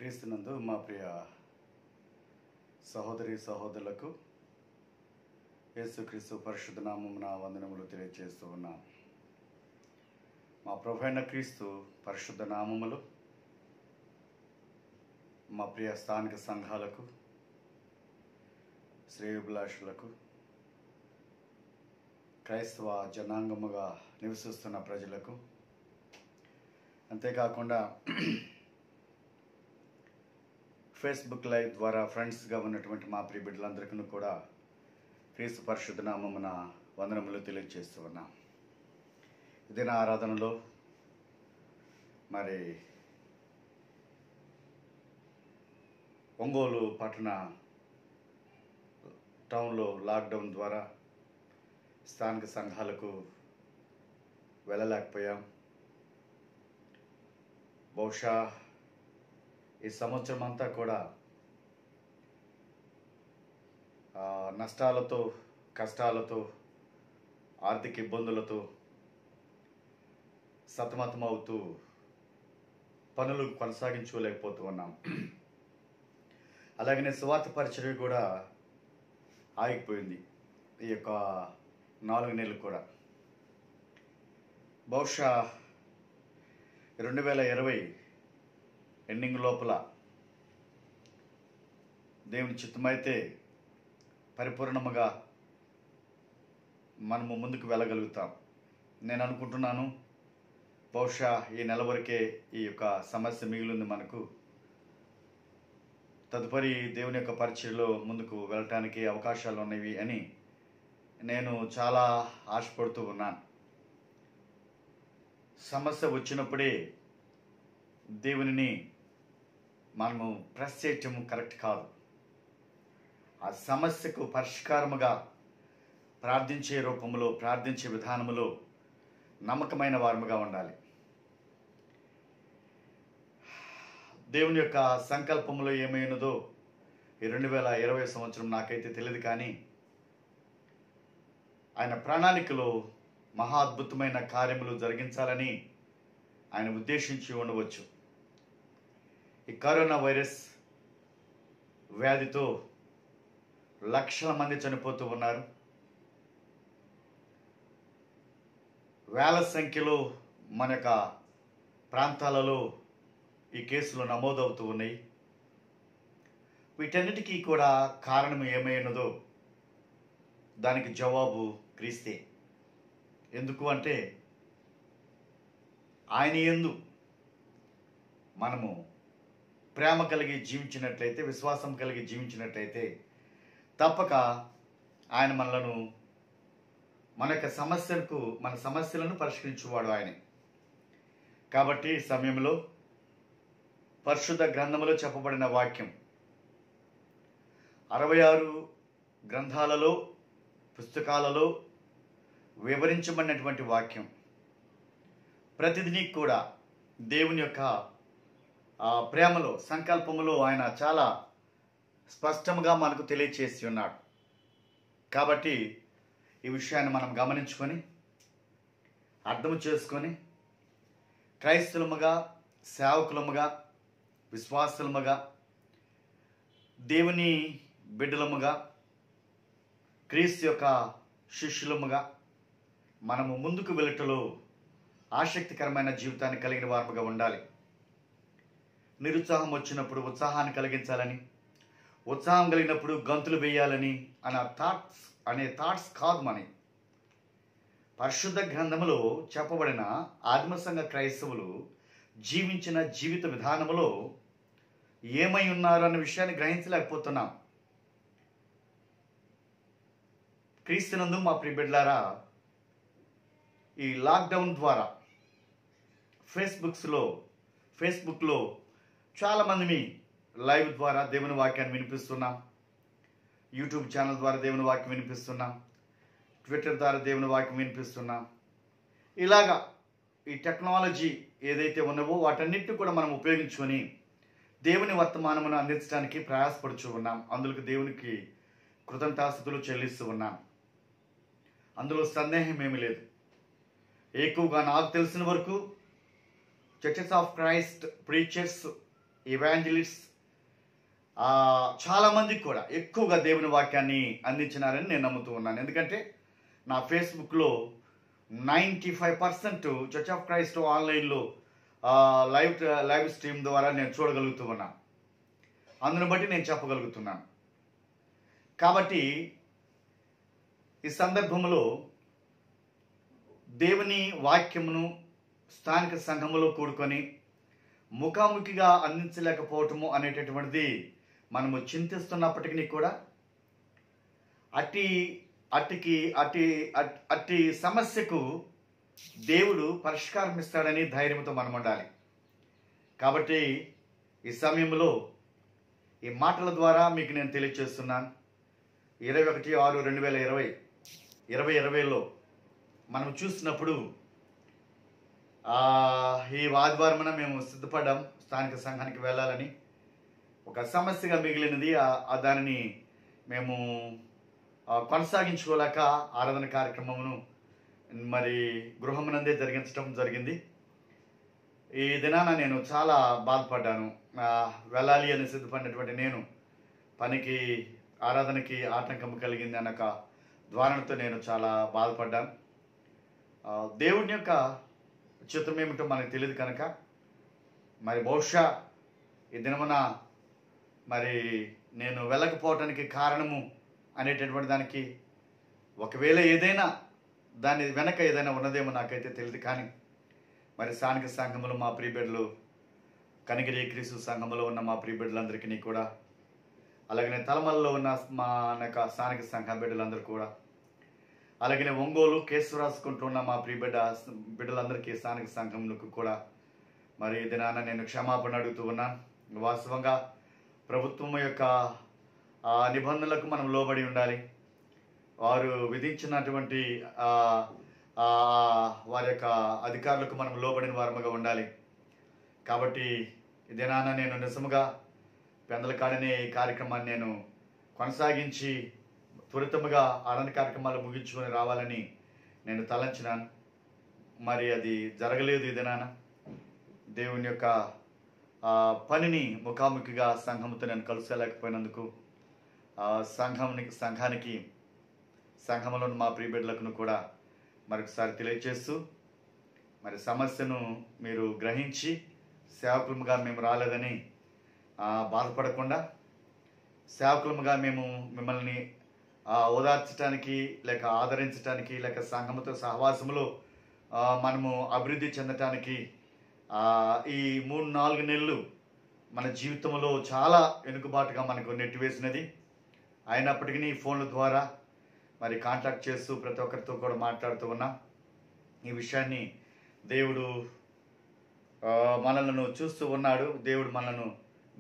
క్రీస్తునందు మా ప్రియ సహోదరి సహోదరులకు యేసుక్రీస్తు పరిశుద్ధ నామమున వందనములు తెలియజేస్తూ ఉన్నాం. మా ప్రభువైన క్రీస్తు పరిశుద్ధ నామములు మా ప్రియ స్థానిక సంఘాలకు, శ్రేయోభిలాషులకు, క్రైస్తవ జనాంగముగా నివసిస్తున్న ప్రజలకు, అంతేకాకుండా ఫేస్బుక్ లైవ్ ద్వారా ఫ్రెండ్స్గా ఉన్నటువంటి మా ప్రియ బిడ్డలందరికీ కూడా క్రీస్తు పరిశుద్ధ నామమున వందనములు తెలియజేస్తూ ఉన్నాం. ఇదే నా ఆరాధనలో మరి ఒంగోలు పట్టణ టౌన్లో లాక్డౌన్ ద్వారా స్థానిక సంఘాలకు వెళ్ళలేకపోయాం. బహుశా ఈ సంవత్సరం అంతా కూడా నష్టాలతో, కష్టాలతో, ఆర్థిక ఇబ్బందులతో సతమతమవుతూ పనులు కొనసాగించుకోలేకపోతూ ఉన్నాం. అలాగనే సువార్త పరిచర్య కూడా ఆగిపోయింది. ఈ యొక్క 4 నెలలు కూడా బహుశా 2020 ఎండింగ్ లోపల దేవుని చిత్తమైతే పరిపూర్ణముగా మనము ముందుకు వెళ్ళగలుగుతాం. నేను అనుకుంటున్నాను బహుశా ఈ నెల వరకే ఈ యొక్క సమస్య మిగిలింది మనకు. తదుపరి దేవుని యొక్క పరిచర్యలో ముందుకు వెళ్ళటానికి అవకాశాలు ఉన్నవి అని నేను చాలా ఆశపడుతూ ఉన్నాను. సమస్య వచ్చినప్పుడే దేవునిని మనము ప్రెస్ చేయటం కరెక్ట్ కాదు. ఆ సమస్యకు పరిష్కారముగా ప్రార్థించే రూపంలో, ప్రార్థించే విధానములో నమ్మకమైన వారముగా ఉండాలి. దేవుని యొక్క సంకల్పములో ఏమైనదో ఈ 2020 సంవత్సరం నాకైతే తెలియదు, కానీ ఆయన ప్రణాళికలో మహా అద్భుతమైన కార్యములు జరిగించాలని ఆయన ఉద్దేశించి ఉండవచ్చు. ఈ కరోనా వైరస్ వ్యాధితో లక్షల మంది చనిపోతూ ఉన్నారు. వేల సంఖ్యలో మన యొక్క ప్రాంతాలలో ఈ కేసులు నమోదవుతూ ఉన్నాయి. వీటన్నిటికీ కూడా కారణం ఏమైనదో దానికి జవాబు క్రీస్తే. ఎందుకు అంటే ఆయన యందు మనము ప్రేమ కలిగి జీవించినట్లయితే, విశ్వాసం కలిగి జీవించినట్లయితే తప్పక ఆయన మనలను, మన యొక్క మన సమస్యలను పరిష్కరించేవాడు ఆయనే. కాబట్టి ఈ సమయంలో పరిశుద్ధ గ్రంథములో చెప్పబడిన వాక్యం 66 గ్రంథాలలో, పుస్తకాలలో వివరించబడినటువంటి వాక్యం ప్రతిదినీ కూడా దేవుని యొక్క ప్రేమలో, సంకల్పములో ఆయన చాలా స్పష్టంగా మనకు తెలియచేసి ఉన్నాడు. కాబట్టి ఈ విషయాన్ని మనం గమనించుకొని, అర్థం చేసుకొని, క్రైస్తవులముగా, సేవకులముగా, విశ్వాసులముగా, దేవుని బిడ్డలముగా, క్రీస్తు యొక్క శిష్యులముగా మనము ముందుకు వెళ్ళటంలో ఆసక్తికరమైన జీవితాన్ని కలిగిన వారముగా ఉండాలి. నిరుత్సాహం వచ్చినప్పుడు ఉత్సాహాన్ని కలిగించాలని, ఉత్సాహం కలిగినప్పుడు గంతులు వేయాలని అనే థాట్స్ కాదు మనకి. పరిశుద్ధ గ్రంథములో చెప్పబడిన ఆత్మసంఘ క్రైస్తవులు జీవించిన జీవిత విధానములో ఏమై ఉన్నారు అన్న విషయాన్ని గ్రహించలేకపోతున్నాం. క్రీస్తునందు మా ప్రియ బిడ్డలారా, ఈ లాక్డౌన్ ద్వారా ఫేస్బుక్లో చాలామంది లైవ్ ద్వారా దేవుని వాక్యాన్ని వినిపిస్తున్నాం. యూట్యూబ్ ఛానల్ ద్వారా దేవుని వాక్యం వినిపిస్తున్నాం. ట్విట్టర్ ద్వారా దేవుని వాక్యం వినిపిస్తున్నాం. ఇలాగా ఈ టెక్నాలజీ ఏదైతే ఉన్నవో వాటన్నిటిని కూడా మనం ఉపయోగించుకొని దేవుని వర్తమానమును అందించడానికి ప్రయాసపడుచు ఉన్నాం. అందులో దేవునికి కృతజ్ఞతాస్తుతులు చెల్లిస్తూ ఉన్నాం. అందులో సందేహం ఏమీ లేదు. ఎక్కువగా నాకు తెలిసిన వరకు churches of Christ preachers evangelist చాలామందికి కూడా ఎక్కువగా దేవుని వాక్యాన్ని అందించినారని నేను నమ్ముతూ ఉన్నాను. ఎందుకంటే నా ఫేస్బుక్లో 95% చర్చ్ ఆఫ్ క్రైస్ట్ ఆన్లైన్లో లైవ్ స్ట్రీమ్ ద్వారా నేను చూడగలుగుతూ ఉన్నాను. అందును బట్టి నేను చెప్పగలుగుతున్నాను. కాబట్టి ఈ సందర్భంలో దేవుని వాక్యమును స్థానిక సంఘములో కూడుకొని ముఖాముఖిగా అందించలేకపోవటము అనేటటువంటిది మనము చింతిస్తున్నప్పటికీ కూడా అట్టి సమస్యకు దేవుడు పరిష్కారం ఇస్తాడని ధైర్యంతో మనం ఉండాలి. కాబట్టి ఈ సమయంలో ఈ మాటల ద్వారా మీకు నేను తెలియజేస్తున్నాను. 21/6/2020లో మనం చూసినప్పుడు ఈ ఆదివారం మేము సిద్ధపడ్డాం స్థానిక సంఘానికి వెళ్ళాలని. ఒక సమస్యగా మిగిలినది దానిని మేము కొనసాగించుకోలేక ఆరాధన కార్యక్రమమును మరి గృహమునందే జరిగించడం జరిగింది. ఈ దినాన నేను చాలా బాధపడ్డాను. వెళ్ళాలి అని సిద్ధపడినటువంటి నేను పనికి ఆరాధనకి ఆటంకం కలిగింది అన్న ద్వారణతో నేను చాలా బాధపడ్డాను. దేవుని యొక్క చిత్రం ఏమిటో మనకు తెలియదు కనుక మరి బహుశా ఈ దినమున మరి నేను వెళ్ళకపోవటానికి కారణము అనేటటువంటి దానికి ఒకవేళ ఏదైనా దాని వెనక ఏదైనా ఉన్నదేమో నాకైతే తెలియదు. కానీ మరి స్థానిక సంఘములో మా ప్రియబిడ్డలు కనిగిరి క్రీస్తు సంఘములో ఉన్న మా ప్రియబిడ్డలందరికీ కూడా, అలాగనే తలమల్లో ఉన్న మా స్థానిక సంఘ బిడ్డలందరూ కూడా, అలాగనే ఒంగోలు కేశవరాసుకుంటూ ఉన్న మా బిడ్డలందరికీ స్థానిక సంఘములకు కూడా మరి దినాన నేను క్షమాపణ అడుగుతూ ఉన్నాను. వాస్తవంగా ప్రభుత్వం యొక్క నిబంధనలకు మనం లోబడి ఉండాలి. వారు విధించినటువంటి వారి యొక్క అధికారులకు మనం లోబడిన వారముగా ఉండాలి. కాబట్టి ఈ దినాన నేను నిజముగా పెందలకాడనే ఈ కార్యక్రమాన్ని నేను కొనసాగించి త్వరితముగా ఆనంద కార్యక్రమాలు ముగించుకొని రావాలని నేను తలంచినాను. మరి అది జరగలేదు. ఈ దినాన దేవుని యొక్క పనిని ముఖాముఖిగా సంఘముతో నేను కలుసుకోలేకపోయినందుకు సంఘానికి సంఘంలో మా ప్రియబిడ్డలకు కూడా మరొకసారి తెలియజేస్తూ మరి సమస్యను మీరు గ్రహించి సేవకులుగా మేము రాలేదని బాధపడకుండా సేవకులుగా మేము మిమ్మల్ని ఓదార్చడానికి లేక ఆదరించడానికి లేక సంఘముతో సహవాసములో మనము అభివృద్ధి చెందటానికి ఈ 3-4 నెలలు మన జీవితంలో చాలా వెనుకబాటుగా మనకు నెట్టివేసినది. అయినప్పటికీ ఫోన్ల ద్వారా మరి కాంటాక్ట్ చేస్తూ ప్రతి ఒక్కరితో కూడా మాట్లాడుతూ ఉన్నాం. ఈ విషయాన్ని దేవుడు మనలను చూస్తూ ఉన్నాడు, దేవుడు మనలను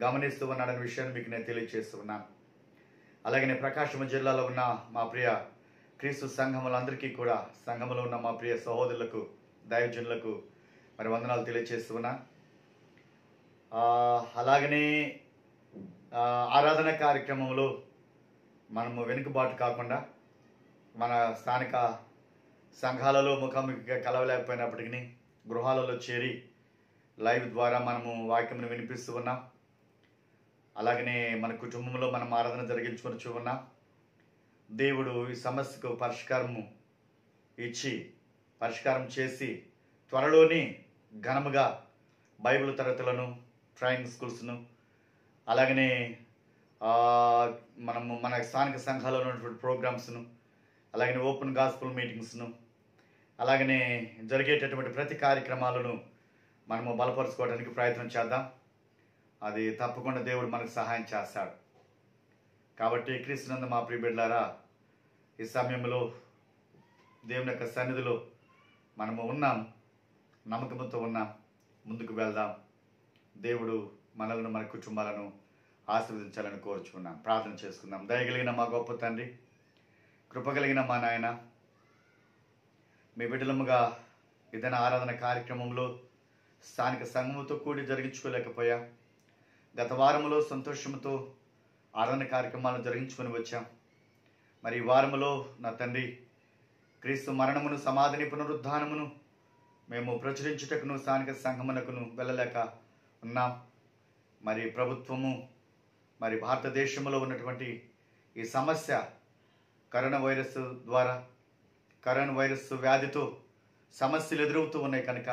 గమనిస్తూ ఉన్నాడనే విషయాన్ని మీకు నేను తెలియజేస్తూ ఉన్నాను. అలాగనే ప్రకాశం జిల్లాలో ఉన్న మా ప్రియ క్రీస్తు సంఘములందరికీ కూడా, సంఘములో ఉన్న మా ప్రియ సహోదరులకు దైవజనులకు మరి వందనాలు తెలియజేస్తూ ఉన్నా. అలాగనే ఆరాధన కార్యక్రమంలో మనము వెనుకబాటు కాకుండా మన స్థానిక సంఘాలలో ముఖాముఖిగా కలవలేకపోయినప్పటికీ గృహాలలో చేరి లైవ్ ద్వారా మనము వాక్యమును వినిపిస్తూ ఉన్నాం. అలాగనే మన కుటుంబంలో మనం ఆరాధన జరిగించుకొని ఉన్నాం. దేవుడు ఈ సమస్యకు పరిష్కారం చేసి త్వరలోనే ఘనముగా బైబిల్ తరగతులను, ట్రైనింగ్ స్కూల్స్ను, అలాగనే మనము మన స్థానిక సంఘాలలో ఉన్నటువంటి ప్రోగ్రామ్స్ను, అలాగనే ఓపెన్ గాస్పుల్ మీటింగ్స్ను, అలాగనే జరిగేటటువంటి ప్రతి కార్యక్రమాలను మనము బలపరుచుకోవడానికి ప్రయత్నం చేద్దాం. అది తప్పకుండా దేవుడు మనకు సహాయం చేస్తాడు. కాబట్టి క్రీస్తునందు మా ప్రియబిడ్డలారా, ఈ సమయంలో దేవుని యొక్క సన్నిధిలో మనము ఉన్నాం, నమ్మకంతో ఉన్నాం, ముందుకు వెళ్దాం. దేవుడు మనలను, మన కుటుంబాలను ఆశీర్వదించాలని కోరుచుకున్నాం. ప్రార్థన చేసుకుందాం. దయగలిగిన మా గొప్ప తండ్రి, కృపగలిగిన మా నాయన, మీ బిడ్డలముగా ఏదైనా ఆరాధన కార్యక్రమంలో స్థానిక సంఘముతో కూడి జరిగించుకోలేకపోయా. గత వారములో సంతోషంతో ఆరాధన కార్యక్రమాలను జరిగించుకొని వచ్చాం. మరి ఈ వారములో నా తండ్రి క్రీస్తు మరణమును, సమాధిని, పునరుద్ధానమును మేము ప్రచురించుటకును స్థానిక సంఘమునకును వెళ్ళలేక ఉన్నాం. మరి ప్రభుత్వము మరి భారతదేశంలో ఉన్నటువంటి ఈ సమస్య కరోనా వైరస్ వ్యాధితో సమస్యలు ఎదురవుతూ ఉన్నాయి కనుక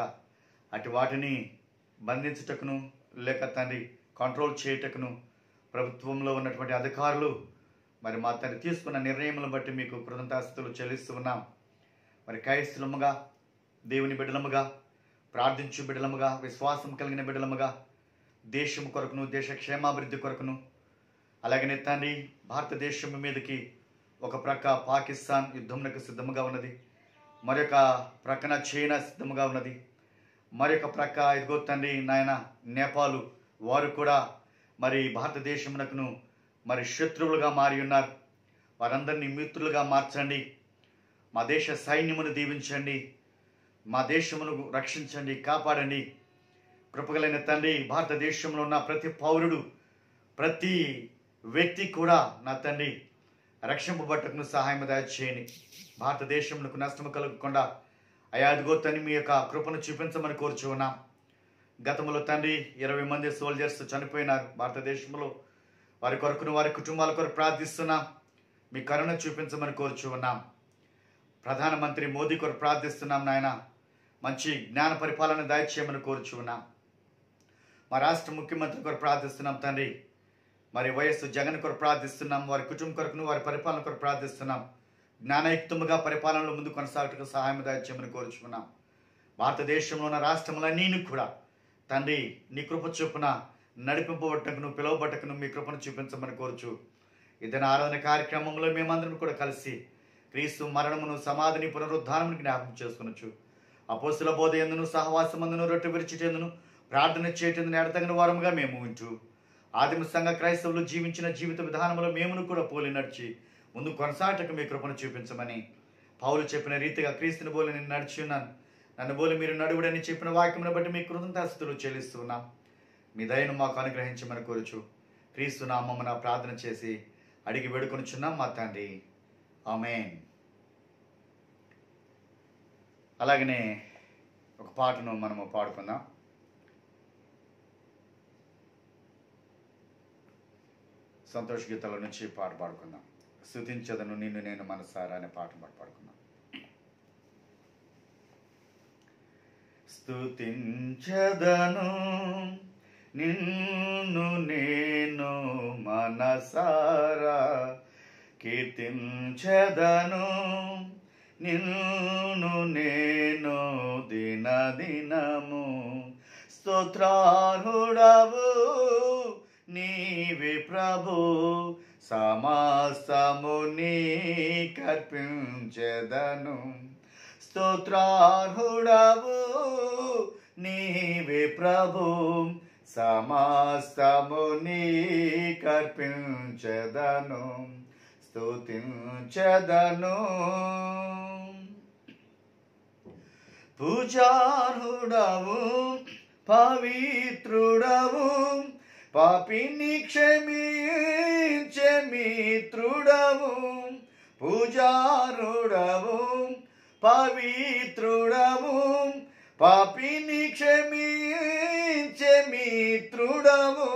అటు వాటిని బంధించుటకును లేక తండ్రి కంట్రోల్ చేయుటకును ప్రభుత్వంలో ఉన్నటువంటి అధికారులు మరి మా తండ్రి తీసుకున్న నిర్ణయములను బట్టి మీకు కృతజ్ఞతాస్తుతులు చెల్లిస్తూ ఉన్నాం. మరి క్రైస్తవులముగా, దేవుని బిడ్డలముగా, ప్రార్థించు బిడ్డలముగా, విశ్వాసం కలిగిన బిడ్డలముగా, దేశం కొరకును, దేశ క్షేమాభివృద్ధి కొరకును, అలాగనే తండ్రి భారతదేశం మీదకి ఒక ప్రక్క పాకిస్తాన్ యుద్ధమునకు సిద్ధముగా ఉన్నది, మరొక ప్రక్కన చైనా సిద్ధముగా ఉన్నది, మరొక ప్రక్క ఇదిగో తండ్రి నాయన నేపాల్ వారు కూడా మరి భారతదేశమునకును మరి శత్రువులుగా మారి ఉన్నారు. వారందరినీ మిత్రులుగా మార్చండి. మా దేశ సైన్యమును దీవించండి. మా దేశమును రక్షించండి, కాపాడండి. కృపగలైన తండ్రి భారతదేశంలో ఉన్న ప్రతి పౌరుడు, ప్రతి వ్యక్తి కూడా నా తండ్రి రక్షింపబట్టకును సహాయం దయచేయండి. భారతదేశంలో నష్టము కలగకుండా అయా అదిగో తండ్రి మీ యొక్క కృపను చూపించమని కోరుచు ఉన్నాం. గతంలో తండ్రి 20 మంది సోల్జర్స్ చనిపోయినారు భారతదేశంలో. వారి కొరకును, వారి కుటుంబాల కొరకు ప్రార్థిస్తున్నాం. మీ కరుణ చూపించమని కోరుచు ఉన్నాం. ప్రధానమంత్రి మోదీ కొరకు ప్రార్థిస్తున్నాం నాయన. మంచి జ్ఞాన పరిపాలన దయచేయమని కోరుచు ఉన్నాం. మా రాష్ట్ర ముఖ్యమంత్రి కొరకు ప్రార్థిస్తున్నాం తండ్రి. మరి వైఎస్ జగన్ కొరకు ప్రార్థిస్తున్నాం. వారి కుటుంబం కొరకును, వారి పరిపాలన కొరకు ప్రార్థిస్తున్నాం. జ్ఞానయుక్తముగా పరిపాలనలో ముందు కొనసాగటకు సహాయం దయచేయమని కోరుచుకున్నాం. భారతదేశంలో ఉన్న రాష్ట్రములన్నీ కూడా తండ్రి నీ కృప చొప్పున నడిపింపబట్టకును, పిలువబట్టకును మీ కృపను చూపించమని కోరుచు ఇదైనా ఆరాధన కార్యక్రమంలో మేమందరం కూడా కలిసి క్రీస్తు మరణమును, సమాధిని, పునరుద్ధానమును జ్ఞాపకం చేసుకునొచ్చు. అపోస్తుల బోధ ఎందును, సహవాసమందును, రొట్టె విరిచిటెందును, ప్రార్థన చేయటందును ఎడతగిన వారముగా మేము ఉంటూ ఆదిమ సంఘ క్రైస్తవులు జీవించిన జీవిత విధానంలో మేమును కూడా పోలి నడిచి ముందు కొనసాగటకు మీ కృపను చూపించమని పౌలు చెప్పిన రీతిగా క్రీస్తుని బోలి నేను నడిచి ఉన్నాను. నన్ను బోలి మీరు నడువుడని చెప్పిన వాక్యమును బట్టి మీ కృతజ్ఞతాస్తుతులు చెల్లిస్తున్నాం. మీ దయను మాకు అనుగ్రహించమని కోరుచు క్రీస్తు నామమున ప్రార్థన చేసి అడిగి వేడుకొనుచున్నాం మా తండ్రి. ఆమేన్. అలాగనే ఒక పాటను మనము పాడుకుందాం. సంతోష గీతాల నుంచి పాట పాడుకుందాం. స్తుతించదను నిన్ను నేను మనసారా అనే పాట పాడుకుందాం. స్తుతించదను నిన్ను నేను మనసారా, కీర్తించదను నిన్ను నేను దినదినము. స్తోత్రార్హుడవు నీవే ప్రభు, సమస్తము నీకర్పించెదను. స్తోత్రార్హుడవు నీవే ప్రభు, సమస్తము నీకర్పించెదను. స్తుతించెదను. పూజార్హుడవు పవిత్రుడవు, పాపిని క్షమించే మిత్రుడవు. పూజారుడవు పవిత్రుడవు, పాపిని క్షమించే మిత్రుడవు.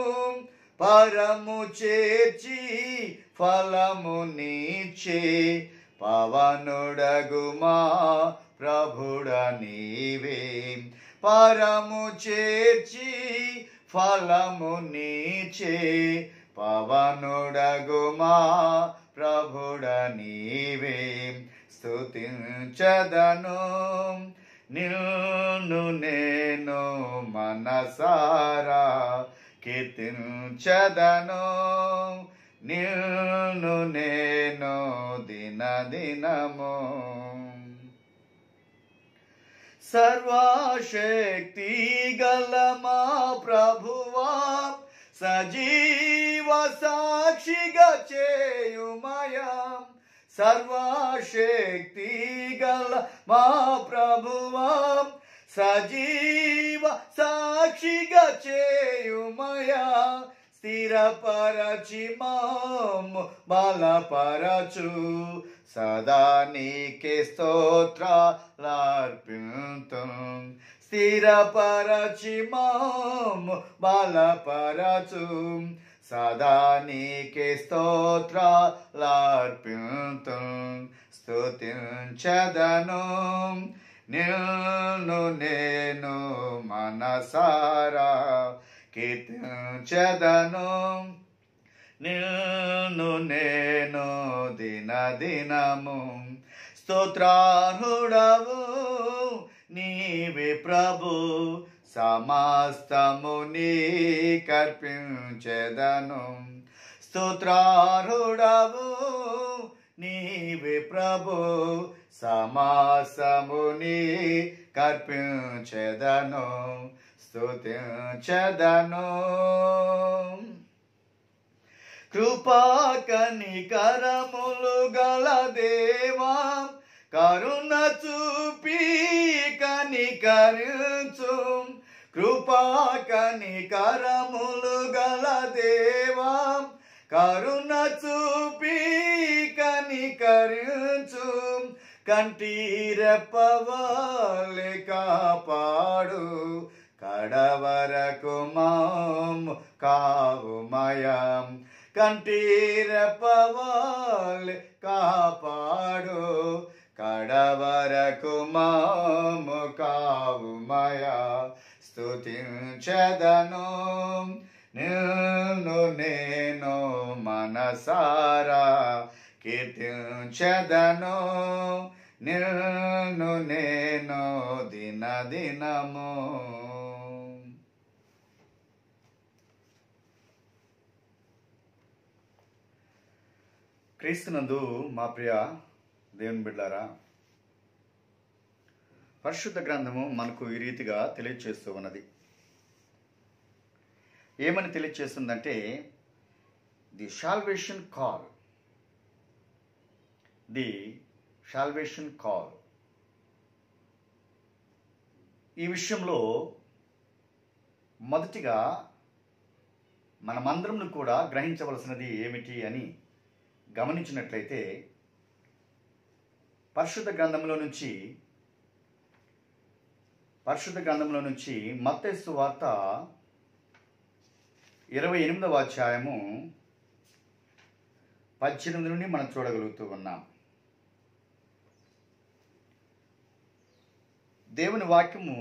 పరము చేర్చి ఫలము నీచే పవనుడగుమా ప్రభుడ నీవే. పరము చేర్చి ఫలము నీచే పవనుడగుమా ప్రభుడ నీవే. స్తుతించదను నిన్ను నేను మనసారా, కీర్తించదను నిన్ను నేను దినదినము. సర్వశక్తి గల మా ప్రభువా, సజీవ సాక్షిగా చేయుమయా. సర్వశక్తి గల మా ప్రభువా, సజీవ సాక్షిగా చేయుమయా. స్థిరపరచి మాము బలపరచు, సదా నీకే స్తోత్రాలర్పింతుం. స్థిరపరచి మాము బలపరచు సదా నీకే స్తోత్రాలర్పింతు స్తుతించదను నిన్ను నేను మనసారా కీర్తించదను నిన్ను నేను దినదినము స్తోత్రార్హుడవు నీవే ప్రభు సమస్తము నీకర్పించెదను స్తోత్రార్హుడవు నీవే ప్రభు సమస్తము నీకర్పించెదను స్తుతించెదను కృపా కనికరములు గల దేవా కరుణ చూపి కనికరించు కృపా కనికరములు గల దేవా కరుణ చూపి కనికరించు కంటిరెప్పవలె కాపాడు కడవరకు మాము కావుమయం కంటిరెప్పవలె కాపాడు కడవరకు మాము కావుమయ స్తుతించదను నిన్ను నేను మనసారా కీర్తించదను నిన్ను నేను దినదినము. క్రీస్తునందు మా ప్రియ దేవుని బిడ్డారా, పరిశుద్ధ గ్రంథము మనకు ఈ రీతిగా తెలియచేస్తూ ఉన్నది. ఏమని తెలియచేస్తుందంటే the salvation call, the salvation call. ఈ విషయంలో మొదటిగా మనమందరం కూడా గ్రహించవలసినది ఏమిటి అని గమనించినట్లయితే పరిశుద్ధ గ్రంథంలో నుంచి మత్తయి సువార్త 28వ అధ్యాయము 18 నుండి మనం చూడగలుగుతూ ఉన్నాం. దేవుని వాక్యము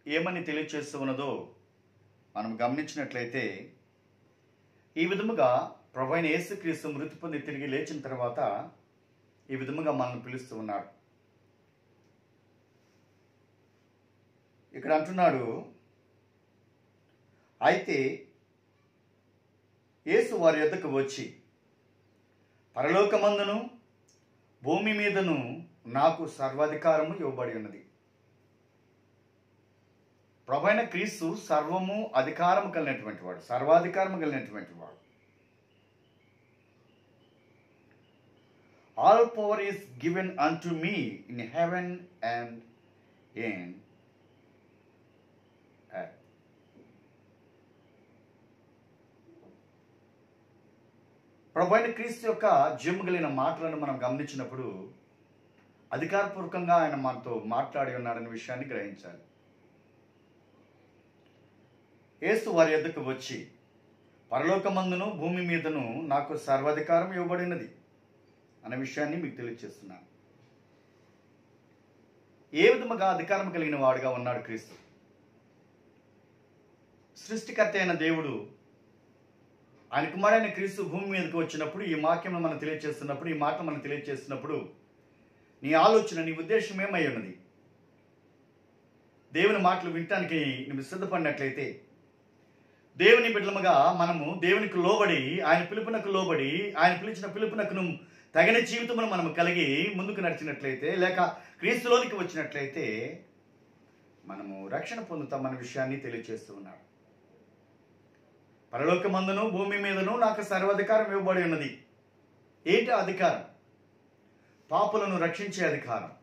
ఏమని తెలియచేస్తూ ఉన్నదో మనం గమనించినట్లయితే ఈ విధముగా ప్రభువైన యేసుక్రీస్తు మృతి పొంది తిరిగి లేచిన తర్వాత ఈ విధముగా మనల్ని పిలుస్తూ ఉన్నాడు. ఇక్కడ అంటున్నాడు, అయితే యేసు వారి యొద్దకు వచ్చి పరలోకమందును భూమి మీదను నాకు సర్వాధికారము ఇవ్వబడి ఉన్నది. ప్రభువైన క్రీస్తు సర్వము అధికారము కలిగినటువంటి వాడు, సర్వాధికారము కలిగినటువంటి వాడు. All power is given unto me in heaven and in earth. ప్రభువైన క్రీస్తు యొక్క జీవము కలిగిన మాటలను మనం గమనించినప్పుడు అధికారపూర్వకంగా ఆయన మనతో మాట్లాడి ఉన్నాడనే విషయాన్ని గ్రహించాలి. యేసు వారి యొద్దకు వచ్చి పరలోకమందును భూమి మీదను నాకు సర్వాధికారం ఇవ్వబడినది అనే విషయాన్ని మీకు తెలియజేస్తున్నాను. ఏ విధముగా అధికారం కలిగిన వాడుగా ఉన్నాడు క్రీస్తు? సృష్టికర్త అయిన దేవుడు ఆయన కుమారుడైన క్రీస్తు భూమి మీదకి వచ్చినప్పుడు ఈ వాక్యం మనం తెలియజేస్తున్నప్పుడు, ఈ మాట మనం తెలియజేస్తున్నప్పుడు నీ ఆలోచన, నీ ఉద్దేశం ఏమై ఉన్నది? దేవుని మాటలు వినటానికి నువ్వు సిద్ధపడినట్లయితే, దేవుని బిడ్డలముగా మనము దేవునికి లోబడి, ఆయన పిలుపునకు లోబడి, ఆయన పిలిచిన పిలుపునకు తగిన జీవితమును మనం కలిగి ముందుకు నడిచినట్లయితే, లేక క్రీస్తులోనికి వచ్చినట్లయితే మనము రక్షణ పొందుతామన్న విషయాన్ని తెలియజేస్తూ ఉన్నాడు. పరలోకమందును భూమి మీదను నాకు సర్వాధికారం ఇవ్వబడి ఉన్నది. ఏంటి అధికారం? పాపులను రక్షించే అధికారం,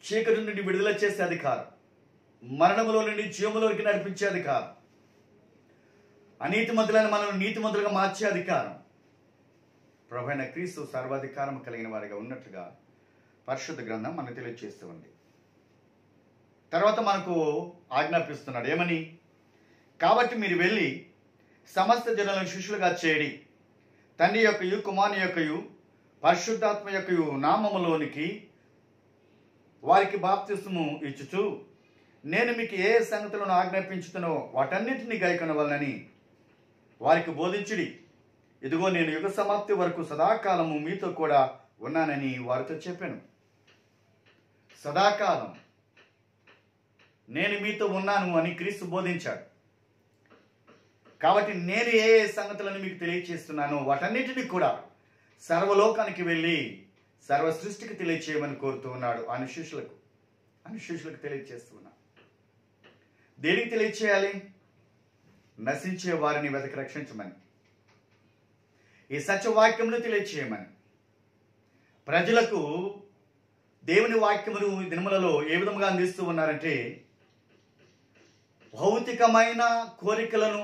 చీకటి నుండి విడుదల చేసే అధికారం, మరణములో నుండి జీవములోకి నడిపించే అధికారం, అనీతిమంతులను మనల్ని నీతిమంతులుగా మార్చే అధికారం. ప్రభువైన క్రీస్తు సర్వాధికారం కలిగిన వారిగా ఉన్నట్లుగా పరిశుద్ధ గ్రంథం మనకు తెలియజేస్తూ ఉంది. తర్వాత మనకు ఆజ్ఞాపిస్తున్నాడు ఏమని? కాబట్టి మీరు వెళ్ళి సమస్త జనులను శిష్యులుగా చేయడి, తండ్రి యొక్కయు కుమారుని యొక్కయు పరిశుద్ధాత్మ యొక్కయు నామములోనికి వారికి బాప్తిస్మము ఇచ్చుచు, నేను మీకు ఏ సంగతులను ఆజ్ఞాపించుతునో వాటన్నిటిని గైకొనవలనని వారికి బోధించుడి. ఇదిగో నేను యుగ సమాప్తి వరకు సదాకాలము మీతో కూడా ఉన్నానని వారితో చెప్పాను. సదాకాలం నేను మీతో ఉన్నాను అని క్రీస్తు బోధించాడు. కాబట్టి నేను ఏ ఏ సంగతులను మీకు తెలియచేస్తున్నానో వాటన్నిటిని కూడా సర్వలోకానికి వెళ్ళి సర్వ సృష్టికి తెలియచేయమని కోరుతూ ఉన్నాడు. అనుశిష్యులకు తెలియచేస్తున్నా. దేనికి తెలియచేయాలి? నశించే వారిని వెతకి రక్షించమని, ఈ సత్యవాక్యమును తెలియచేయమని, ప్రజలకు దేవుని వాక్యమును ఈ దినములలో ఏ విధంగా అందిస్తూ ఉన్నారంటే, భౌతికమైన కోరికలను,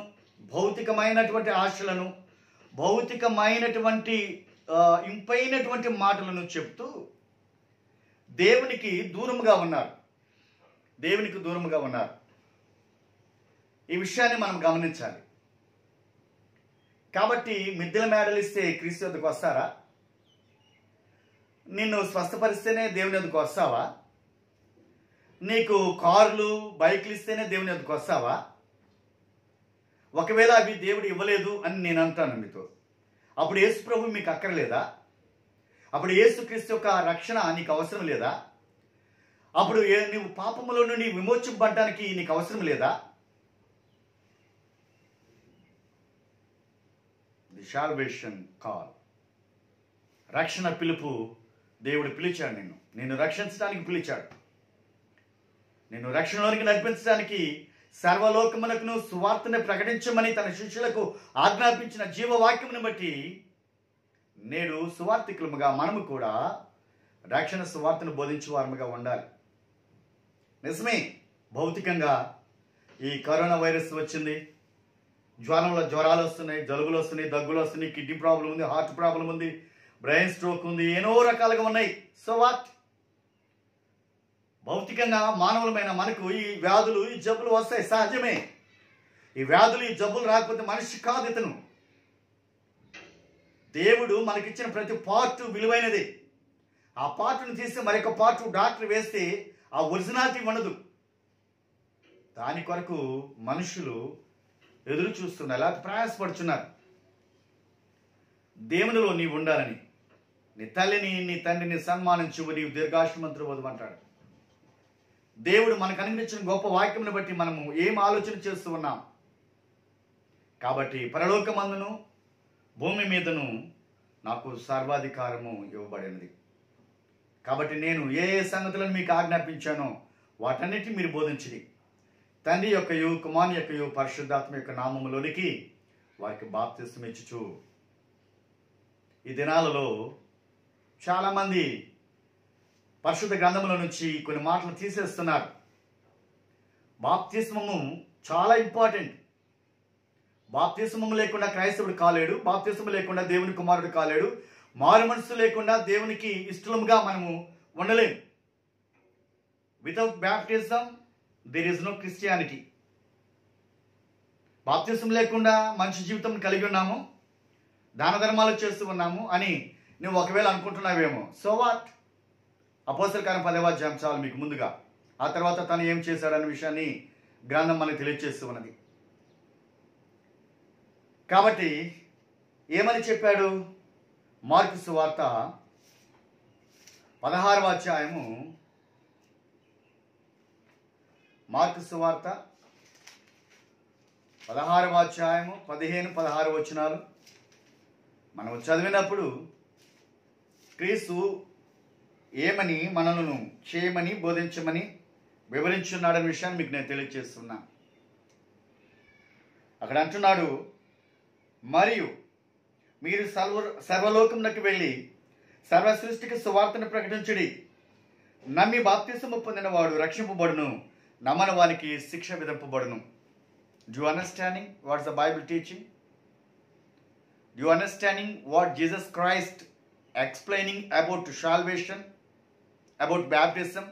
భౌతికమైనటువంటి ఆశలను, భౌతికమైనటువంటి ఇంపైనటువంటి మాటలను చెప్తూ దేవునికి దూరముగా ఉన్నారు. ఈ విషయాన్ని మనం గమనించాలి. కాబట్టి మిద్దెల మేడలిస్తే క్రీస్తు వద్దకు వస్తారా? నిన్ను స్వస్థపరిస్తేనే దేవుని వద్దకు వస్తావా? నీకు కార్లు బైక్లు ఇస్తేనే దేవుని వద్దకు వస్తావా? ఒకవేళ అవి దేవుడు ఇవ్వలేదు అని నేను అంటాను మీతో, అప్పుడు యేసు ప్రభు మీకు అక్కర్లేదా? అప్పుడు యేసుక్రీస్తు యొక్క రక్షణ నీకు అవసరం లేదా? అప్పుడు నీవు పాపములో నుండి విమోచింపబడడానికి నీకు అవసరం లేదా? ది సాల్వేషన్ కాల్, రక్షణ పిలుపు. దేవుడు పిలిచాడు, నిన్ను రక్షించడానికి పిలిచాడు. నిన్ను రక్షణలోనికి నడిపించడానికి, సర్వలోకమునకును సువార్తను ప్రకటించమని తన శిష్యులకు ఆజ్ఞాపించిన జీవవాక్యమును బట్టి నేడు సువార్తికులముగా మనము కూడా రక్షణ సువార్తను బోధించేవారముగా ఉండాలి. నిజమే, భౌతికంగా ఈ కరోనా వైరస్ వచ్చింది, జ్వరాలు వస్తున్నాయి, జలుబులు వస్తున్నాయి, దగ్గులు వస్తున్నాయి, కిడ్నీ ప్రాబ్లం ఉంది, హార్ట్ ప్రాబ్లం ఉంది, బ్రెయిన్ స్ట్రోక్ ఉంది, ఎన్నో రకాలుగా ఉన్నాయి. So what? భౌతికంగా మానవులమైన మనకు ఈ వ్యాధులు, ఈ జబ్బులు వస్తాయి, సహజమే. ఈ వ్యాధులు, ఈ జబ్బులు రాకపోతే మనిషి కాదు ఇతను. దేవుడు మనకిచ్చిన ప్రతి పార్ట్ విలువైనది. ఆ పార్ట్ను తీసి మరొక పార్ట్ డాక్టర్ వేస్తే ఆ ఒరిజినాలిటీ ఉండదు. దాని కొరకు మనుషులు ఎదురు చూస్తున్నారు, ఎలా ప్రయాసపడుచున్నారు. దేవునిలో నీవు ఉండాలని, నీ తల్లిని నీ తండ్రిని సన్మానించు, నీవు దీర్ఘాయుష్మంతుడు వదమంటాడు. దేవుడు మనకు అనుగ్రహించిన గొప్ప వాక్యమును బట్టి మనము ఏం ఆలోచన చేస్తూ ఉన్నాం? కాబట్టి పరలోకమందును భూమి మీదను నాకు సర్వాధికారము ఇవ్వబడినది. కాబట్టి నేను ఏ ఏ సంగతులను మీకు ఆజ్ఞాపించానో వాటన్నిటిని మీరు బోధించిడి. తండ్రి యొక్కయు కుమారుని యొక్కయు పరిశుద్ధాత్మ యొక్క నామములోనికి వారికి బాప్తిస్మం ఇచ్చుచు. ఈ దినాలలో చాలామంది పరిశుద్ధ గ్రంథముల నుంచి కొన్ని మాటలు తీసేస్తున్నారు. బాప్తిస్మము చాలా ఇంపార్టెంట్. బాప్తిస్మము లేకుండా క్రైస్తవుడు కాలేడు, బాప్తిస్మము లేకుండా దేవుని కుమారుడు కాలేడు, మారు మనసు లేకుండా దేవునికి ఇష్టముగా మనము ఉండలేము. Without baptism there is no Christianity. బాప్తిస్మం లేకుండా మనిషి జీవితం కలిగి ఉన్నాము, దాన ధర్మాలు చేస్తూ ఉన్నాము అని నువ్వు ఒకవేళ అనుకుంటున్నావేమో. So what? అపోస్తలుల కార్యం 10వ అధ్యాయం చాలు మీకు ముందుగా. ఆ తర్వాత తను ఏం చేశాడన్న విషయాన్ని గ్రంథం మనకు తెలియజేస్తూ ఉన్నది. కాబట్టి ఏమని చెప్పాడు? మార్కు సువార్త 16వ అధ్యాయము, మార్కు సువార్త 16వ అధ్యాయము 15-16 వచనాలు మనం చదివినప్పుడు క్రీస్తు ఏమని మనలను చేయమని బోధించమని వివరించున్నాడనే విషయాన్ని మీకు నేను తెలియజేస్తున్నా. అక్కడ అంటున్నాడు, మరియు మీరు సర్వలోకమునకు వెళ్ళి సర్వ సృష్టికి సువార్తను ప్రకటించుడి. నమ్మి బాప్తిసము పొందినవాడు రక్షింపబడును, నమ్మని వానికి శిక్ష విధింపబడును. Do you understanding what's the Bible teaching? Do you understanding what Jesus Christ explaining about salvation, about baptism?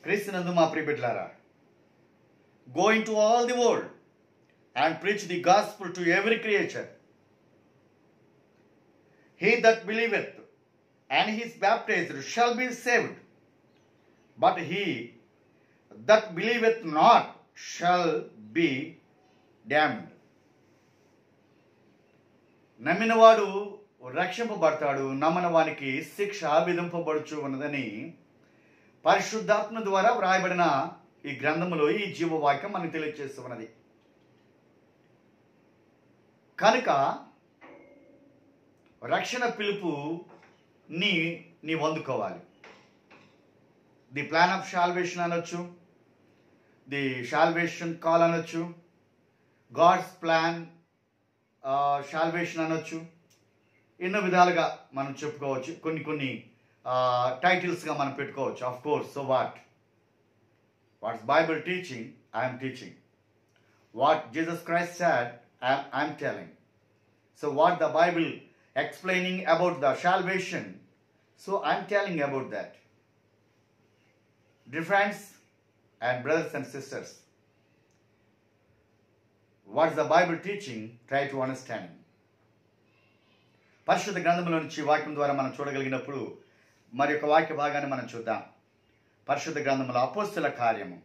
క్రీస్తునందు మా ప్రియ బిడ్డలారా, go into all the world and preach the gospel to every creature. He that believeth and is baptized shall be saved, but he that believeth not shall be damned. నమ్మినవాడు రక్షింపబడతాడు, నమ్మని వానికి శిక్ష విధింపబడుచు ఉన్నదని పరిశుద్ధాత్మ ద్వారా వ్రాయబడిన ఈ గ్రంథములో ఈ జీవవాక్యం మనకు తెలియజేస్తూ ఉన్నది. కనుక రక్షణ పిలుపు నీవు అందుకోవాలి. ది ప్లాన్ ఆఫ్ సాల్వేషన్ అనొచ్చు, ది సాల్వేషన్ కాల్ అనొచ్చు, గాడ్స్ ప్లాన్ సాల్వేషన్ అనొచ్చు. ఎన్నో విధాలుగా మనం చెప్పుకోవచ్చు, కొన్ని టైటిల్స్గా మనం పెట్టుకోవచ్చు. Of course, so what's Bible teaching, I'm teaching. What Jesus Christ said, I'm telling. So what the Bible explaining about the salvation, so I'm telling about that. Dear friends and brothers and sisters, what's the Bible teaching? Try to understand. పరిశుద్ధ గ్రంథంలో నుంచి వాక్యం ద్వారా మనం చూడగలిగినప్పుడు మరి ఒక వాక్య భాగాన్ని మనం చూద్దాం. పరిశుద్ధ గ్రంథంలో అపోస్తల కార్యము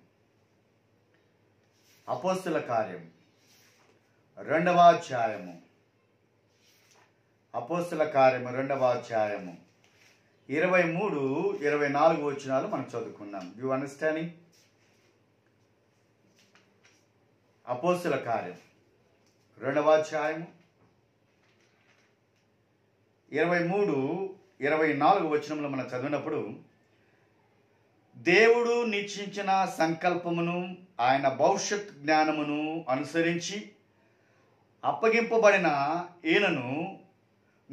2వ అధ్యాయము, అపోస్తల కార్యము 2వ అధ్యాయము 23-24 వచనాలు మనం చదువుకుందాం. You understanding? అపోస్తల కార్యం 2వ అధ్యాయము 23-24 వచనంలో మనం చదివినప్పుడు, దేవుడు నిశ్చయించిన సంకల్పమును ఆయన భవిష్యత్ జ్ఞానమును అనుసరించి అప్పగింపబడిన ఈయనను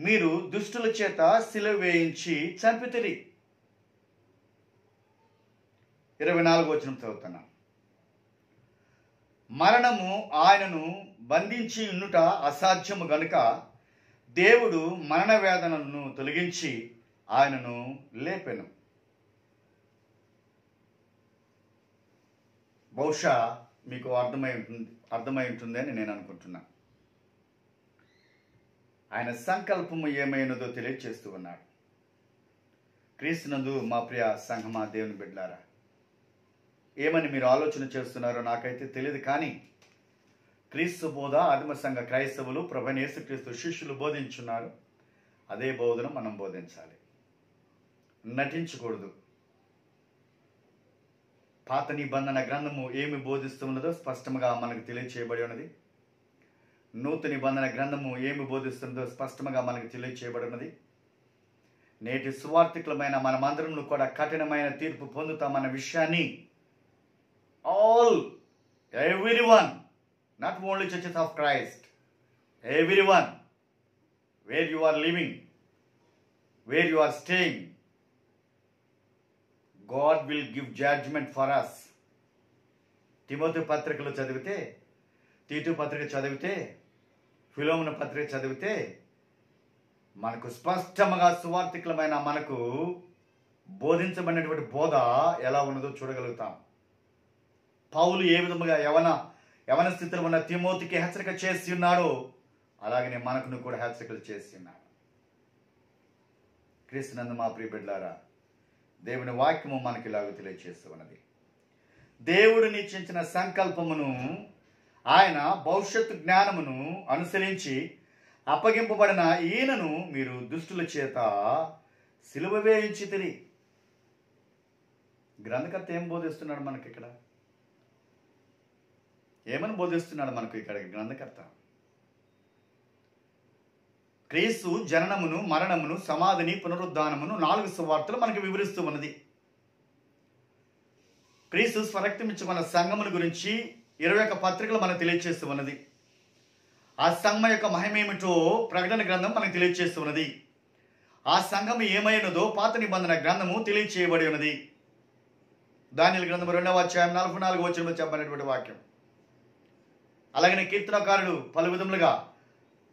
మీరు దుష్టుల చేత సిలువ వేయించి చంపితిరి. 24 వచనం చదువుతున్నా. మరణము ఆయనను బంధించి ఉండుట అసాధ్యము గనుక దేవుడు మరణ వేదనను తొలగించి ఆయనను లేపెను. బహుశా మీకు అర్థమై ఉంటుంది అని నేను అనుకుంటున్నా. ఆయన సంకల్పము ఏమైనదో తెలియజేస్తూ ఉన్నాడు. క్రీస్తునందు మా ప్రియ సంఘమా, దేవుని బిడ్డలారా, ఏమని మీరు ఆలోచన చేస్తున్నారో నాకైతే తెలియదు. కానీ క్రీస్తు బోధ ఆదిమ సంఘ క్రైస్తవులు ప్రభువైన యేసుక్రీస్తు శిష్యులు బోధించున్నారు. అదే బోధన మనం బోధించాలి, నటించకూడదు. పాత నిబంధన గ్రంథము ఏమి బోధిస్తున్నదో స్పష్టంగా మనకు తెలియచేయబడి ఉన్నది. నూతన నిబంధన గ్రంథము ఏమి బోధిస్తున్నదో స్పష్టంగా మనకు తెలియచేయబడి ఉన్నది. నేటి సువార్థికులమైన మనమందరం కూడా కఠినమైన తీర్పు పొందుతామన్న విషయాన్ని everyone, not only churches of Christ, everyone, where you are living, where you are staying, God will give judgment for us. Timothy పత్రికలు చదివితే, తీతు పత్రిక చదివితే, ఫిలోమోను పత్రిక చదివితే మనకు స్పష్టంగా సువార్థికులమైన మనకు బోధించబడినటువంటి బోధ ఎలా ఉన్నదో చూడగలుగుతాం. పౌలు ఏ విధముగా యవన స్థితిలో ఉన్న తిమోతికి హెచ్చరిక చేసి ఉన్నాడో అలాగనే మనకును కూడా హెచ్చరికలు చేసి ఉన్నాడు. క్రీస్తునందు మా ప్రియ బిడ్డలారా, దేవుని వాక్యము మనకి ఇలాగ తెలియజేస్తూ ఉన్నది. దేవుడు నిశ్చయించిన సంకల్పమును ఆయన భవిష్యత్తు జ్ఞానమును అనుసరించి అప్పగింపబడిన ఈయనను మీరు దుష్టుల చేత సిలువ వేయించితిరి. గ్రంథకర్త ఏం బోధిస్తున్నాడు మనకి ఇక్కడ? ఏమని బోధిస్తున్నాడు మనకు ఇక్కడ గ్రంథకర్త? క్రీస్తు జననమును, మరణమును, సమాధిని, పునరుద్ధానమును 4 సువార్తలు మనకు వివరిస్తూ ఉన్నది. క్రీస్తు స్వరక్తమిచ్చుకున్న సంఘముల గురించి 21 పత్రికలు మనకు తెలియజేస్తూ ఉన్నది. ఆ సంఘం యొక్క మహిమేమిటో ప్రకటన గ్రంథం మనకు తెలియజేస్తూ ఉన్నది. ఆ సంఘం ఏమైనదో పాత నిబంధన గ్రంథము తెలియచేయబడి ఉన్నది. దానియేలు గ్రంథం 2వ అధ్యాయం 44 వచనంలో చెప్పబడినటువంటి వాక్యం. అలాగనే కీర్తనకారుడు పలు విధములుగా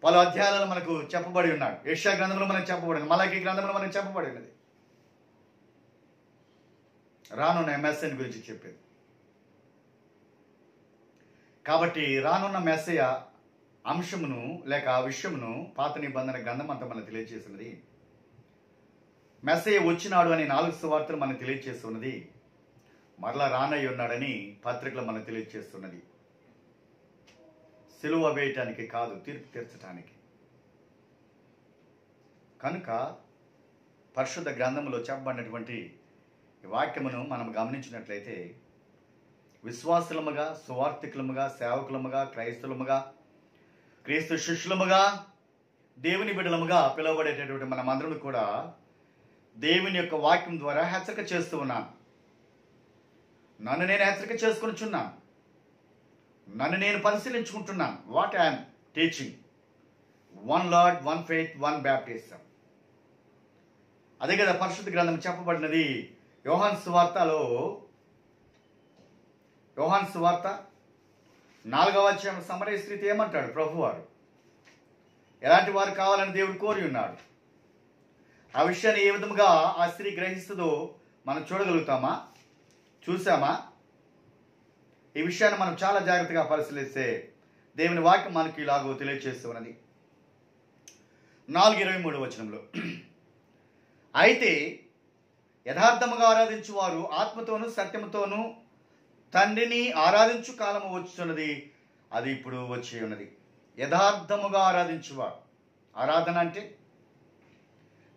పలు అధ్యాయాలలో మనకు చెప్పబడి ఉన్నాడు. యెషయా గ్రంథంలో మనకు చెప్పబడింది, మలాకీ గ్రంథంలో మనకు చెప్పబడి ఉన్నది. రానున్న మెస్సయ్యని గురించి చెప్పేది. కాబట్టి రానున్న మెస్సయ్య అంశమును లేక ఆ విషయమును పాత నిబంధన గ్రంథం అంతా మనకు తెలియజేస్తున్నది. మెస్సయ్య వచ్చినాడు అని 4 సువార్తలు మనకు తెలియజేస్తున్నది. మరలా రానయ్య ఉన్నాడని పత్రికలు మనకు తెలియజేస్తున్నది. సిలువ వేయటానికి కాదు, తీర్పు తీర్చడానికి. కనుక పరిశుద్ధ గ్రంథంలో చెప్పబడినటువంటి ఈ వాక్యమును మనం గమనించినట్లయితే విశ్వాసులముగా, సువార్థికులముగా, సేవకులముగా, క్రైస్తవులముగా, క్రీస్తు శిష్యులముగా, దేవుని బిడ్డలముగా పిలువబడేటటువంటి మనమందరం కూడా దేవుని యొక్క వాక్యం ద్వారా హెచ్చరిక చేస్తూ ఉన్నాను. నన్ను నేను హెచ్చరిక చేసుకొనిచున్నాను. నన్ను నేను పరిశీలించుకుంటున్నాను. What I'm teaching. 1 Lord, 1 faith, 1 baptism. అదే కదా పరిశుద్ధ గ్రంథం చెప్పబడినది. యోహాను సువార్తలో, యోహాను సువార్త 4వ అధ్యాయం సమరయ స్త్రీతో ఏమంటాడు ప్రభువారు? ఎలాంటి వారు కావాలని దేవుడు కోరి ఉన్నాడు. ఆ విషయాన్ని ఏ విధముగా ఆ స్త్రీ గ్రహిస్తుందో మనం చూడగలుగుతామా? చూసామా? ఈ విషయాన్ని మనం చాలా జాగ్రత్తగా పరిశీలిస్తే దేవుని వాక్యం మనకి ఇలాగో తెలియజేస్తూ ఉన్నది. 4:23 వచనంలో, అయితే యథార్థముగా ఆరాధించు వారు ఆత్మతోనూ సత్యముతోనూ తండ్రిని ఆరాధించు కాలము వచ్చున్నది, అది ఇప్పుడు వచ్చి ఉన్నది. యథార్థముగా ఆరాధించువారు. ఆరాధన అంటే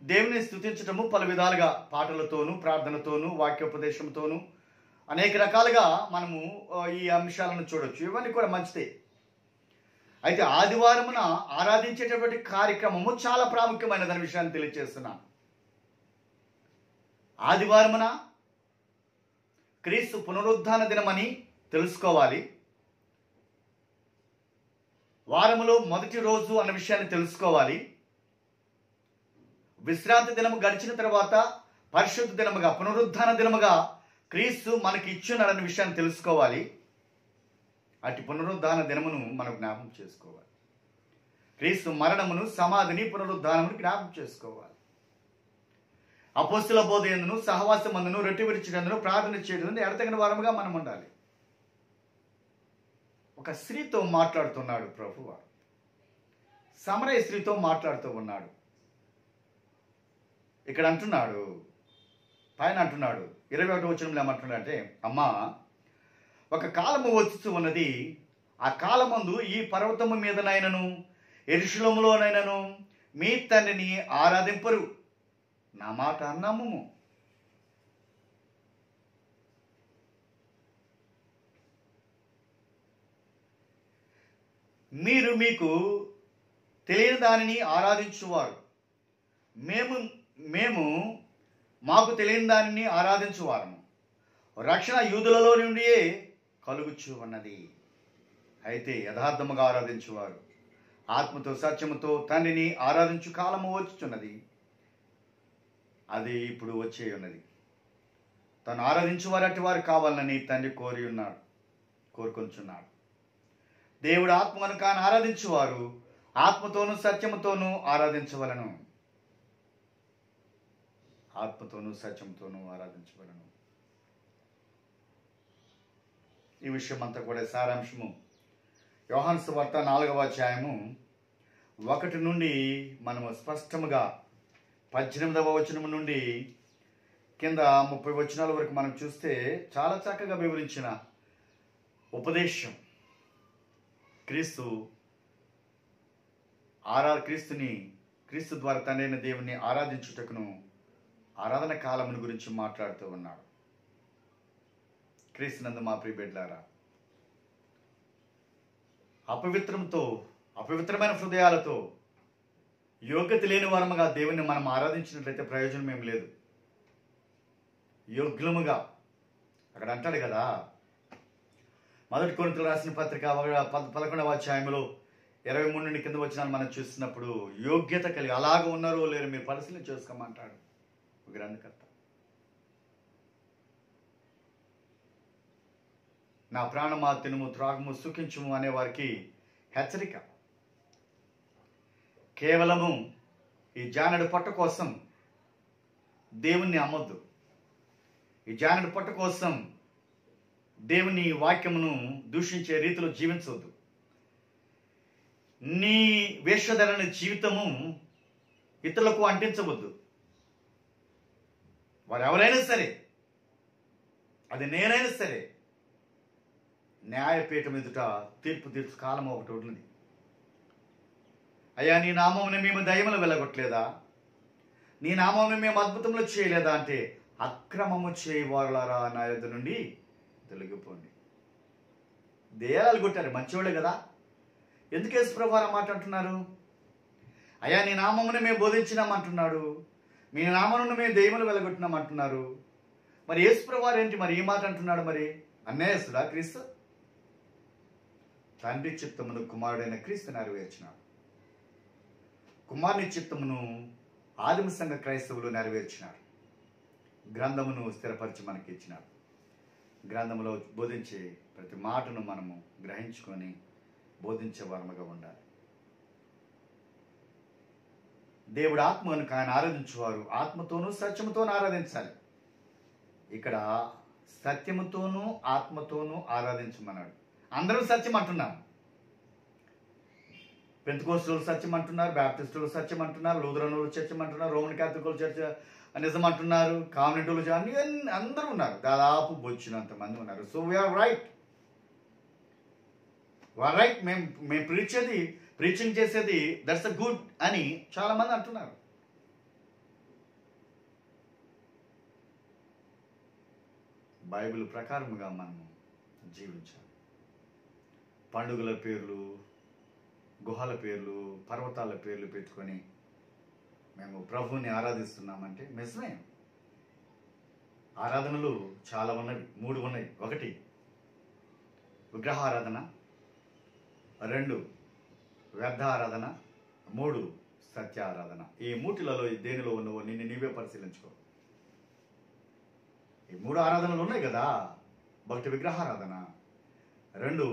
దేవుని స్తుతించటము పలు విధాలుగా, పాటలతోనూ, ప్రార్థనతోనూ, వాక్యోపదేశంతోనూ అనేక రకాలుగా మనము ఈ అంశాలను చూడొచ్చు. ఇవన్నీ కూడా మంచిదే. అయితే ఆదివారమున ఆరాధించేటటువంటి కార్యక్రమము చాలా ప్రాముఖ్యమైనదనే విషయాన్ని తెలియజేస్తున్నాను. ఆదివారమున క్రీస్తు పునరుద్ధాన దినమని తెలుసుకోవాలి. వారములో మొదటి రోజు అన్న విషయాన్ని తెలుసుకోవాలి. విశ్రాంతి దినము గడిచిన తర్వాత పరిశుద్ధ దినముగా, పునరుద్ధాన దినముగా క్రీస్తు మనకి ఇచ్చున్నాడన్న విషయాన్ని తెలుసుకోవాలి. అటు పునరుద్ధాన దినమును మనం జ్ఞాపకం చేసుకోవాలి. క్రీస్తు మరణమును, సమాధిని, పునరుద్ధానమును జ్ఞాపకం చేసుకోవాలి. అపోస్తుల బోధ యందును, సహవాసమందును, రొట్టె విరిచినందును, ప్రార్థన చేయడం ఎడతగిన వారముగా మనం ఉండాలి. ఒక స్త్రీతో మాట్లాడుతున్నాడు ప్రభువు. సమరయ స్త్రీతో మాట్లాడుతూ ఉన్నాడు. ఇక్కడ అంటున్నాడు, పైన అంటున్నాడు 21వ వచనంలో ఏమంటున్నాడంటే, అమ్మా, ఒక కాలము వచ్చుతూ ఉన్నది, ఆ కాలమందు ఈ పర్వతము మీదనైనను యెరూషలేములోనైనను మీ తండ్రిని ఆరాధింపరు. నా మాట నమ్ముము. మీరు మీకు తెలియని దానిని ఆరాధించువారు, మేము మాకు తెలియని దానిని ఆరాధించువారము. రక్షణ యూదులలో నుండియే కలుగుచు ఉన్నది. అయితే యథార్థముగా ఆరాధించువారు ఆత్మతో సత్యముతో తండ్రిని ఆరాధించు కాలము వచ్చుచున్నది, అది ఇప్పుడు వచ్చే ఉన్నది. తను ఆరాధించువారు అట్టి వారు కావాలని తండ్రి కోరుకొంచున్నాడు. దేవుడు ఆత్మ కనుక ఆరాధించువారు ఆత్మతోనూ సత్యముతోనూ ఆరాధించవలను. ఆత్మతోనూ సత్యంతోనూ ఆరాధించవలను. ఈ విషయం అంతా కూడా సారాంశము యోహాను సువార్త 4వ అధ్యాయము 1 నుండి మనము స్పష్టముగా 18వ వచనం నుండి కింద 30 వచనాల వరకు మనం చూస్తే చాలా చక్కగా వివరించిన ఉపదేశం. క్రీస్తు ద్వారా తండ్రి అయిన దేవుని ఆరాధించుటకును ఆరాధన కాలమును గురించి మాట్లాడుతూ ఉన్నాడు. క్రీస్తునందు మా ప్రియ బిడ్డలారా, అపవిత్రమైన హృదయాలతో యోగ్యత లేని వారముగా దేవుని మనం ఆరాధించినట్లయితే ప్రయోజనం ఏం లేదు. యోగ్యులముగా అక్కడ అంటాడు కదా, 1 కొరింథీయులకు రాసిన పత్రిక 11వ అధ్యాయంలో 23 నుండి కింద వచనాలు మనం చూస్తున్నప్పుడు యోగ్యత కలిగి అలాగ ఉన్నారో లేరు మీరు పరిశీలన చేసుకోమంటాడు గ్రంథకర్త. నా ప్రాణమా తినుము, త్రాగుము, సుఖించుము అనే వారికి హెచ్చరిక. కేవలము ఈ జానడు పట్ట కోసం దేవుణ్ణి అమ్మొద్దు. ఈ జానడి పొట్ట కోసం దేవుని వాక్యమును దూషించే రీతిలో జీవించవద్దు. నీ వేషధరణ జీవితము ఇతరులకు అంటించవద్దు. వారు ఎవరైనా సరే, అది నేనైనా సరే, న్యాయపీఠం ఎదుట తీర్పు తీర్చు కాలం ఒకటి ఉన్నది. అయ్యా, నీ నామమును మేము దయ్యములు వెళ్ళగొట్టలేదా, నీ నామమును మేము అద్భుతములు చేయలేదా అంటే, అక్రమము చేయవారులారా నా యొద్ద నుండి తొలగిపోండి. దయ్యాలు కొట్టారు, మంచివాళ్ళే కదా. ఎందుకు యేసుప్రభు వారు మాట అంటున్నారు? అయ్యా, నీ నామమును మేము బోధించినామంటున్నాడు, మీ నామమును మేము దయ్యములు వెళ్ళగొట్టినామంటున్నారు. మరి యేసుప్రభు వారు ఏంటి మరి ఈ మాట అంటున్నాడు? మరి అన్యాయస్తుడా క్రీస్తు? తండ్రి చిత్తమును కుమారుడైన క్రీస్తు నెరవేర్చినాడు. కుమారుని చిత్తమును ఆదిమ సంఘ క్రైస్తవులు నెరవేర్చినాడు. గ్రంథమును స్థిరపరిచి మనకి ఇచ్చినాడు. గ్రంథములో బోధించే ప్రతి మాటను మనము గ్రహించుకొని బోధించే వారముగా ఉండాలి. దేవుడు ఆత్మ కనుక ఆయన ఆరాధించేవారు ఆత్మతోనూ సత్యముతోనూ ఆరాధించాలి. ఇక్కడ సత్యముతోనూ ఆత్మతోనూ ఆరాధించమన్నాడు. అందరూ సత్యం అంటున్నాం. పెంతెకోస్తులు సత్యం అంటున్నారు, బ్యాప్టిస్టులు సత్యం అంటున్నారు, లూథరనులు సత్యం అంటున్నారు, రోమన్ క్యాథలికులు చర్చ నిజం అంటున్నారు, కామ్యూనిటీలు అందరూ ఉన్నారు. దాదాపు బొచ్చినంత మంది ఉన్నారు. So we are right. మేము ప్రీచింగ్ చేసేది దట్స్ అ గుడ్ అని చాలా మంది అంటున్నారు. బైబిల్ ప్రకారముగా మనము జీవించాలి. పండుగల పేర్లు, గుహల పేర్లు, పర్వతాల పేర్లు పెట్టుకొని మేము ప్రభువుని ఆరాధిస్తున్నామంటే నిజమే. ఆరాధనలు చాలా ఉన్నవి, 3 ఉన్నాయి. 1 విగ్రహారాధన, 2 వ్యర్థ ఆరాధన, 3 సత్య ఆరాధన. ఈ 3లలో దేనిలో ఉన్నవో నిన్ను నీవే పరిశీలించుకో. ఈ 3 ఆరాధనలు ఉన్నాయి కదా. 1 విగ్రహారాధన, 2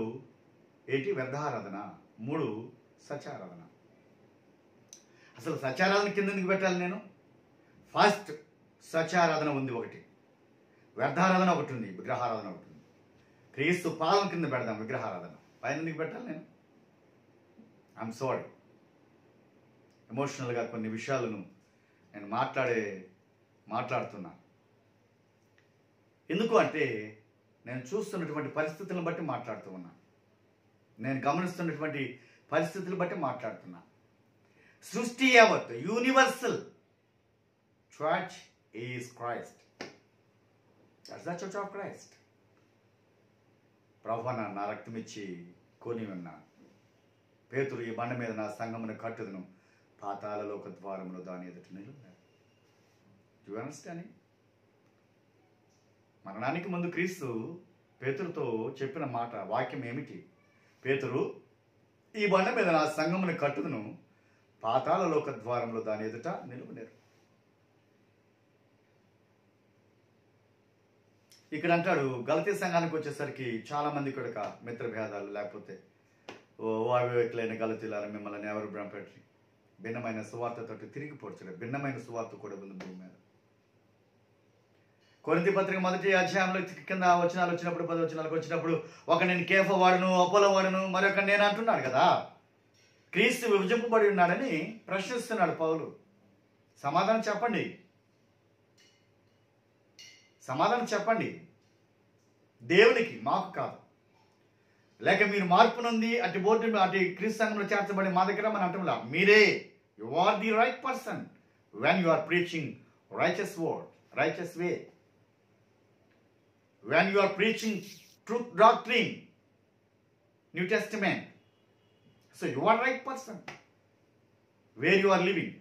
వ్యర్థారాధన, 3 సత్యారాధన. అసలు సత్యారాధన కింద ఎందుకు పెట్టాలి నేను? ఫస్ట్ సత్యారాధన ఉంది 1, వ్యర్థారాధన 1 ఉంది, విగ్రహారాధన 1 ఉంది. క్రీస్తు పాదం కింద పెడదాం విగ్రహారాధన. పైన ఎందుకు పెట్టాలి నేను? I'm sorry. ఎమోషనల్గా కొన్ని విషయాలను నేను మాట్లాడుతున్నా. ఎందుకు అంటే నేను చూస్తున్నటువంటి పరిస్థితులను బట్టి మాట్లాడుతూ ఉన్నా. నేను గమనిస్తున్నటువంటి పరిస్థితులు బట్టి మాట్లాడుతున్నా. సృష్టి యావత్ universal church is Christ. That's the church of Christ. ప్రభువా, నా రక్తం ఇచ్చి కొని ఉన్నాను. పేతురు, ఈ బండ మీద నా సంఘమును కట్టుదును, పాతాళలోక ద్వారములు దాని ఎదుట నిలువెను. You understanding? మరణానికి ముందు క్రీస్తు పేతురుతో చెప్పిన మాట, వాక్యం ఏమిటి? పేతురు, ఈ బండ మీద నా సంఘమును కట్టుదును, పాతాళలోక ద్వారములు దాని ఎదుట నిలువెను. ఇక్కడ అంటాడు, గలతీ సంఘానికి వచ్చేసరికి చాలా మంది కూడా మిత్రభేదాలు, లేకపోతే అవివేకులైన గలతీలారా, మిమ్మల్ని ఎవరు భ్రమపెట్టి భిన్నమైన సువార్తతో తిరిగి పొడిచాడు. భిన్నమైన సువార్త కూడా ఉంది భూమి మీద. కొరింథీ పత్రిక 1వ అధ్యాయంలో కింద వచనాలు వచ్చినప్పుడు, 10 వచనాలకు వచ్చినప్పుడు, ఒక నేను కేఫా వాడును, అపోలో వాడును, మరొక నేను అంటున్నాడు కదా. క్రీస్తు విభజింపబడి ఉన్నాడని ప్రశ్నిస్తున్నాడు పౌలు. సమాధానం చెప్పండి, సమాధానం చెప్పండి. దేవునికి, మాకు కాదు. లేక మీరు మార్పు నొంది అటు బోర్డు అటు క్రీస్తు సంఘంలో చేర్చబడి మా దగ్గర మన అంటంలా. మీరే, you are the right person when you are preaching righteous word, righteous way, when you are preaching truth doctrine, New Testament. So you are right person where you are living.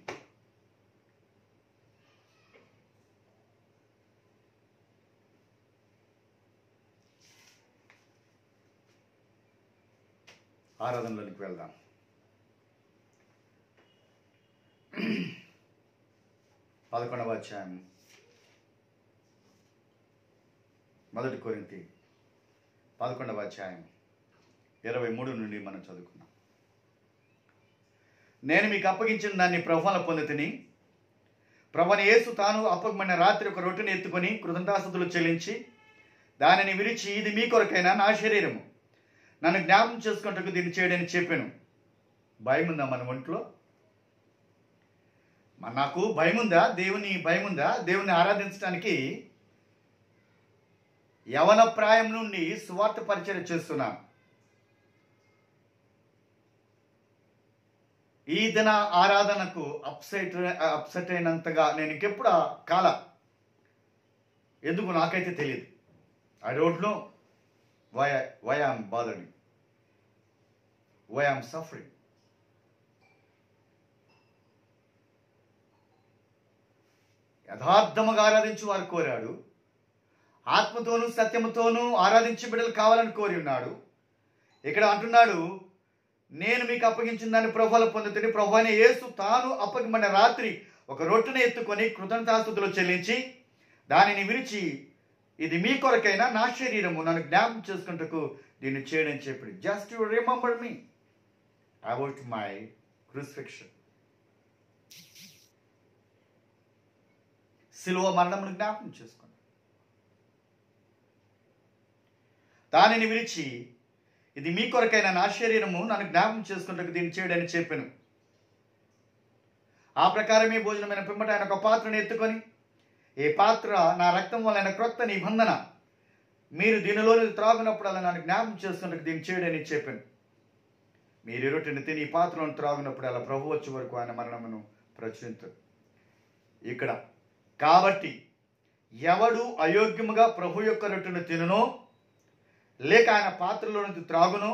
ఆరాధనలోనికి వెళ్దాం. 11వ అధ్యాయం, 1 కొరింథీ 11వ అధ్యాయం 23 నుండి మనం చదువుకున్నాం. నేను మీకు అప్పగించిన దాన్ని ప్రభువున పొందితిని, ప్రభువైన యేసు తాను అప్పకమైన రాత్రి ఒక రొట్టెని ఎత్తుకొని కృతజ్ఞతాస్తుతులు చెల్లించి దానిని విరిచి, ఇది మీ కొరకైనా నా శరీరము, నన్ను జ్ఞాపకం చేసుకుంటూ దీన్ని చేయడని చెప్పాను. భయం ఉందా మన ఒంట్లో? నాకు భయం ఉందా? దేవుని భయం ఉందా? దేవుని ఆరాధించడానికి యవన ప్రాయం నుండి సువార్త పరిచయం చేస్తున్నాను. ఈ దిన ఆరాధనకు అప్సెట్ అయినంతగా నేను ఇంకెప్పుడు కాల. ఎందుకు నాకైతే తెలియదు. I don't know why I'm bothering, why I'm suffering. యథార్థముగా ఆరాధించి వారు కోరాడు. ఆత్మతోనూ సత్యముతోనూ ఆరాధించి బిడ్డలు కావాలని కోరి ఉన్నాడు. ఇక్కడ అంటున్నాడు, నేను మీకు అప్పగించిన దాన్ని ప్రభువులు పొందుతుంది. ప్రభువైన యేసు తాను అప్పగించిన రాత్రి ఒక రొట్టెను ఎత్తుకొని కృతజ్ఞతాస్తుతులు చెల్లించి దానిని విరిచి, ఇది మీ కొరకైనా నా శరీరము, నన్ను జ్ఞాపకం చేసుకుంటూ దీన్ని చేయడని చెప్పి, just to remember me about my crucifixion. సిలువ మరణమును జ్ఞాపకం చేసుకోండి. దానిని విరిచి, ఇది మీ కొరకైన నా శరీరము, నన్ను జ్ఞాపకం చేసుకుంటూ దీన్ని చేయడని చెప్పాను. ఆ ప్రకారమే భోజనమైన పిమ్మట ఆయన ఒక పాత్రను ఎత్తుకొని, ఈ పాత్ర నా రక్తం వలన క్రొత్త నిబంధన, మీరు దీనిలోని త్రాగునప్పుడు నన్ను జ్ఞాపకం చేసుకుంటూ దీన్ని చేయడని చెప్పాను. మీరు రొట్టెని తిని ఈ పాత్రను త్రాగునప్పుడు అలా ప్రభు వచ్చే వరకు ఆయన మరణమును ప్రచురించు. ఇక్కడ కాబట్టి ఎవడు అయోగ్యముగా ప్రభు యొక్క రొట్టెను తినునో లేక ఆయన పాత్రలో నుంచి త్రాగునో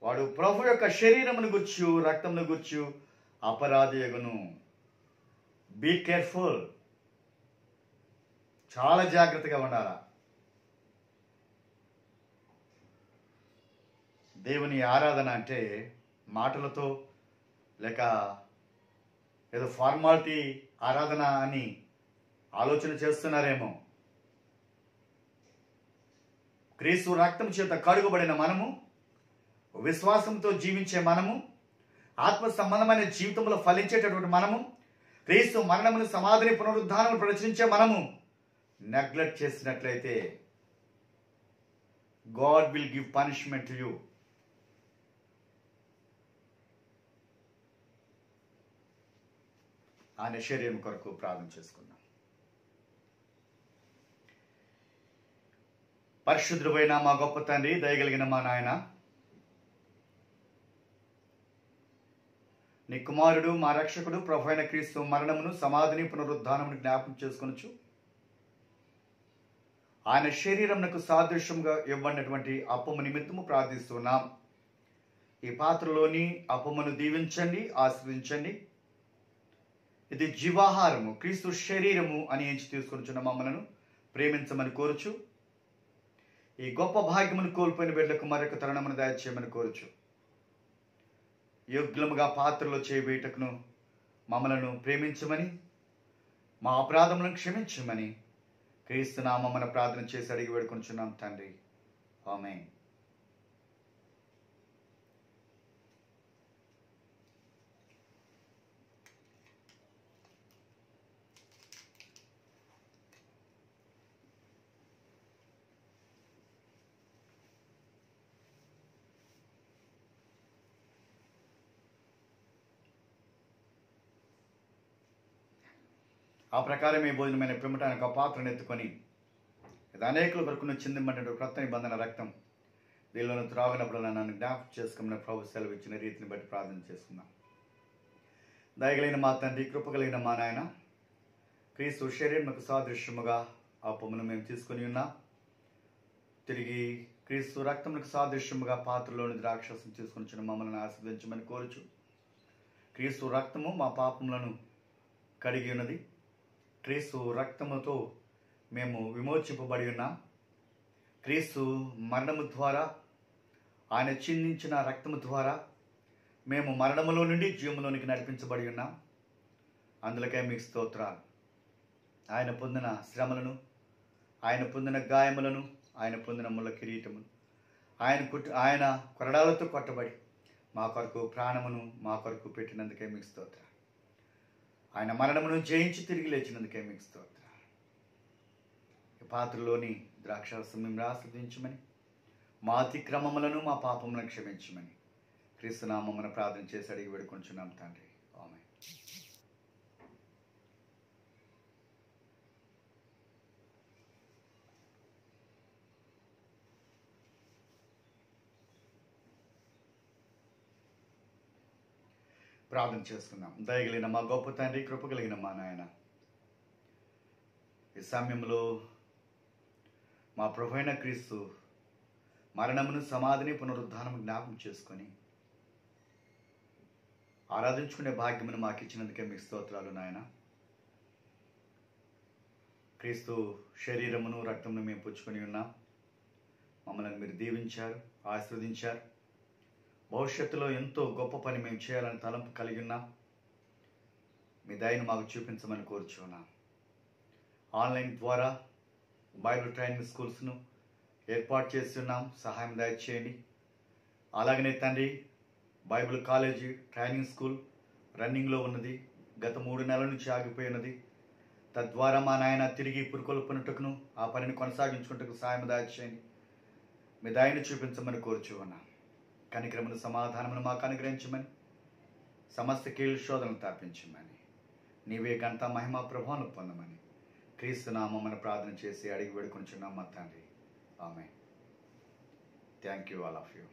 వాడు ప్రభు యొక్క శరీరమును గుర్చు రక్తమును గుర్చు అపరాధియగును. Be careful. చాలా జాగ్రత్తగా ఉండాలా. దేవుని ఆరాధన అంటే మాటలతో లేక ఏదో ఫార్మాలిటీ ఆరాధన అని ఆలోచన చేస్తున్నారేమో. క్రీస్తు రక్తం చేత కడుగుబడిన మనము, విశ్వాసంతో జీవించే మనము, ఆత్మ సంబంధమైన జీవితంలో ఫలించేటటువంటి మనము, క్రీస్తు మరణమును సమాధిని పునరుద్ధానమును ప్రచురించే మనము నెగ్లెక్ట్ చేసినట్లయితే God will give punishment to you. ఆయన శరీరం కొరకు ప్రార్థన చేసుకుందాం. పరిశుద్ధుడైన మా గొప్ప తండ్రి, దయగలిగిన మా నాయన, నీ కుమారుడు మా రక్షకుడు ప్రభు అయిన క్రీస్తు మరణమును సమాధిని పునరుద్ధానమును జ్ఞాపకం చేసుకొనొచ్చు ఆయన శరీరమునకు సాదృశ్యంగా ఇవ్వబడినటువంటి అప్పము నిమిత్తము ప్రార్థిస్తున్నాం. ఈ పాత్రలోని అప్పమును దీవించండి, ఆశీర్వదించండి. ఇది జీవాహారము, క్రీస్తు శరీరము అని ఎంచి తీసుకొనిచున్న మమ్మలను ప్రేమించమని కోరుచు, ఈ గొప్ప భాగ్యమును కోల్పోయిన బిడ్డలకు మరొక తరుణమును దయచేయమని కోరుచు, యోగ్యముగా పాత్రలో చేయబేటకును మమ్మలను ప్రేమించమని, మా అపరాధములను క్షమించమని క్రీస్తు నామమున ప్రార్థన చేసి అడిగి వేడుకొంచున్నాం తండ్రి. ఆమేన్. ఆ ప్రకారమే భోజనమైన పిమ్మట ఆయన ఒక పాత్రను ఎత్తుకొని, ఇది అనేకుల కొరకు చిందింపబడిన క్రొత్త నిబంధన రక్తం, దీనిలో త్రాగినప్పుడు నన్ను జ్ఞాపకం చేసుకోమని ప్రభు సెలవు ఇచ్చిన రీతిని బట్టి ప్రార్థన చేసుకుందాం. దయగలిగిన మా తండ్రి, కృపగలిగిన మా నాయన, క్రీస్తు శరీరముకు సాదృశ్యముగా ఆ పొమ్మను మేము తీసుకొని ఉన్నాం. తిరిగి క్రీస్తు రక్తములకు సాదృశ్యముగా పాత్రలోని ద్రాక్షరసం తీసుకొని మమ్మల్ని ఆశీర్వదించమని కోరుచు, క్రీస్తు రక్తము మా పాపములను కడిగి ఉన్నది. క్రీస్తు రక్తముతో మేము విమోచింపబడి ఉన్నాం. క్రీస్తు మరణము ద్వారా, ఆయన చిందించిన రక్తము ద్వారా మేము మరణములో నుండి జీవములోనికి నడిపించబడి ఉన్నాం. అందులకే మీకు స్తోత్రాలు. ఆయన పొందిన శ్రమలను, ఆయన పొందిన గాయములను, ఆయన పొందిన ముళ్ళ కిరీటమును, ఆయన కొరడాలతో కొట్టబడి మా కొరకు ప్రాణమును మా కొరకు పెట్టినందుకే మీకు స్తోత్రాలు. ఆయన మరణమును జయించి తిరిగి లేచినందుకే మీకు స్తోత్రాలు. ఈ పాత్రలోని ద్రాక్షారసం మేము ఆస్వాదించమని, మా అతిక్రమములను మా పాపములను క్షమించమని క్రీస్తునామమున ప్రార్థన చేసి అడిగి వేడుకొంచున్నాం తండ్రి. ఆమేన్. ప్రార్థన చేసుకుందాం. దయగలిగిన మా గొప్ప తండ్రి, కృప కలిగిన మా నాయన, ఈ సమయంలో మా ప్రభువైన క్రీస్తు మరణమును, సమాధిని, పునరుద్ధానము జ్ఞాపకం చేసుకొని ఆరాధించుకునే భాగ్యమును మాకు ఇచ్చినందుకే మీకు స్తోత్రాలు నాయన. క్రీస్తు శరీరమును, రక్తమును మేము పుచ్చుకొని ఉన్నాం. మమ్మల్ని మీరు దీవించారు, ఆశీర్వదించారు. భవిష్యత్తులో ఎంతో గొప్ప పని మేము చేయాలని తలంపు కలిగి ఉన్నాం. మీ దయను మాకు చూపించమని కోరుచున్నాం. ఆన్లైన్ ద్వారా బైబిల్ ట్రైనింగ్ స్కూల్స్ను ఏర్పాటు చేస్తున్నాం. సహాయం దయచేయండి. అలాగనే తండ్రి, బైబిల్ కాలేజీ ట్రైనింగ్ స్కూల్ రన్నింగ్లో ఉన్నది. గత 3 నెలల నుంచి ఆగిపోయినది. తద్వారా మా నాయన తిరిగి పురుకొల్పునట్టుకును ఆ పనిని కొనసాగించుకుంటకు సహాయం దయచేయండి. మీ దయను చూపించమని కోరుచున్నాం. కనికరమును, సమాధానమును మాకు అనుగ్రహించమని, సమస్త కీళ్ళు శోధనలు తప్పించమని, నీవే ఘనత, మహిమ, ప్రభావం పొందమని క్రీస్తు నామమున ప్రార్థన చేసి అడిగి వేడుకొంచున్నాం మా తండ్రి. Amen. Thank you all of you.